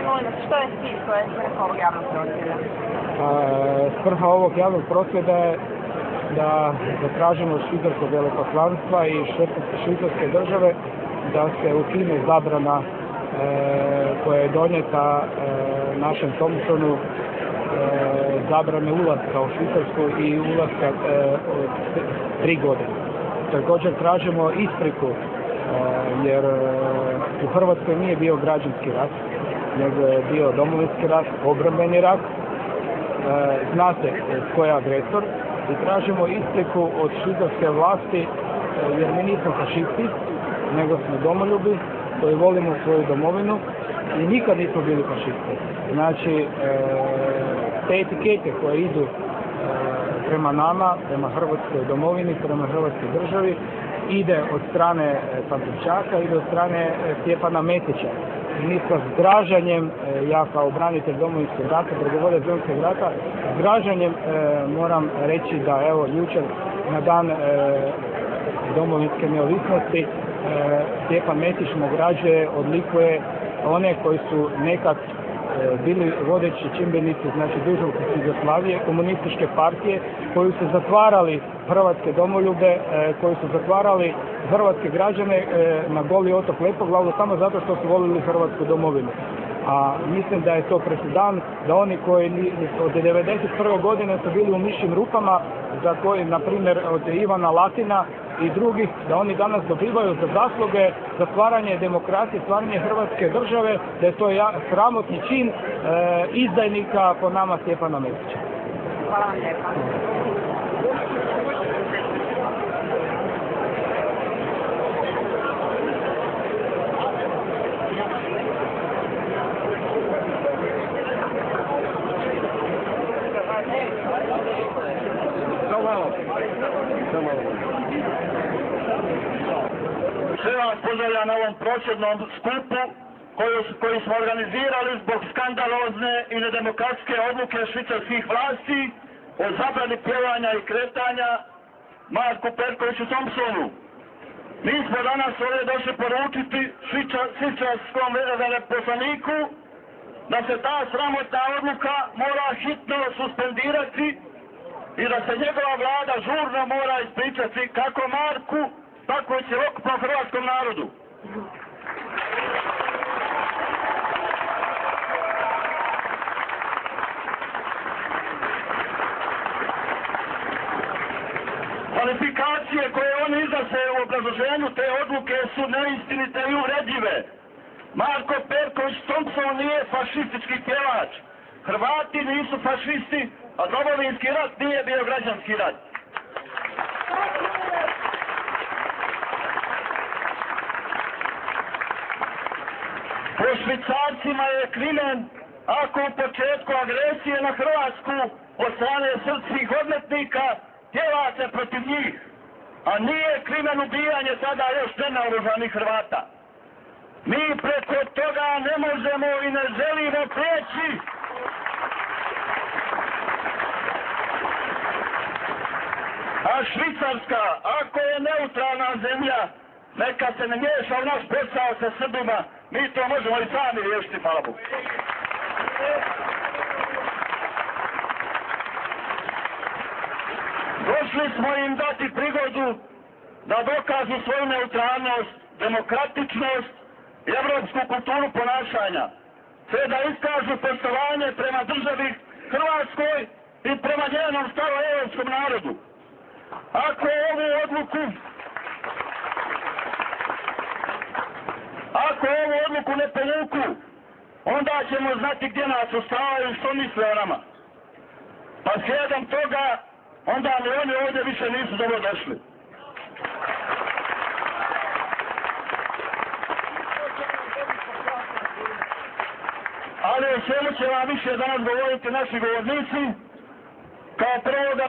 molim vas, što je cilj koje je svrha ovog javnog prosvjeda? Svrha ovog javnog prosvjeda je da zatražimo od švicarskog veleposlanstva i švicarske države da se ukine zabrana koja je donijeta našem Thompsonu, zabrane ulaska u Švicarsku i ulaska od 3 godine. Također tražimo ispriku jer u Hrvatskoj nije bio građanski rat, nego je bio domovinski rat, obrambeni rat. Zna se tko je agresor i tražimo ispriku od švicarske vlasti jer mi nismo fašisti, nego smo domoljubi koji volimo svoju domovinu i nikad nismo bili fašisti. Znači, te etikete koje idu prema nama, prema Hrvatskoj domovini, prema Hrvatskoj državi, ide od strane Pantovčaka, ide od strane Stjepana Mesića. Mi sa zgražanjem, ja kao branitelj Domovinskog rata, dragovoljac Domovinskog rata, zgražanjem moram reći da evo jučer na dan domovinske neovisnosti Stjepan Mesić nagrađuje, odlikuje one koji su nekad bili vodeći čimbenici, znači dužnosnici Jugoslavije, komunističke partije, koji su zatvarali hrvatske domoljube, koji su zatvarali hrvatske građane na Goli otok Lepoglavu samo zato što su volili hrvatsku domovinu. A mislim da je to presedan da oni koji od 1991. godine su bili u mišjim rupama, za koji, na primjer, od Ivana Latina i drugih, da oni danas dobivaju za zasluge za stvaranje demokracije, stvaranje Hrvatske države, da je to sramotni čin izdajnika po nama Stjepana Mesića. Hvala vam lijepa. Sve vas pozdravljam na ovom prosvjednom skupu koji smo organizirali zbog skandalozne i nedemokratske odluke švicarskih vlasti o zabrani pjevanja i kretanja Marku Perkoviću Thompsonu. Mi smo danas ovdje došli poručiti švicarskom veleposlaniku da se ta sramotna odluka mora hitno suspendirati i da se njegova vlada žurno mora ispričati kako Marku, tako i cjelokupnom hrvatskom narodu. Kvalifikacije koje oni iznose u obrazloženju te odluke su neistinite i uvredljive. Marko Perković Thompson nije fašistički pjevač. Hrvati nisu fašisti, a domovinski rat nije bio građanski rat. Po Švicarcima je krimen ako u početku agresije na Hrvatsku od strane srpskih odmetnika pjeva se protiv njih, a nije krimen ubijanje sada još nenaoružanih Hrvata. Mi preko toga ne možemo i ne želimo prijeći. A Švicarska, ako je neutralna zemlja, neka se ne miješa u naš posao sa Srbima, mi to možemo i sami riješiti, hvala Bogu. Došli smo im dati prigodu da dokažu svoju neutralnost, demokratičnost i evropsku kulturu ponašanja, sve da iskažu poštovanje prema državi Hrvatskoj i prema njenom staroevropskom narodu. Ako ovu odluku ne povuku, onda ćemo znati gdje nas ostavaju i što misle o nama. Pa slijedom toga, onda ni oni ovdje više nisu dobro došli. Ali o čemu će vam više danas govoriti naši govornici, kao prvo da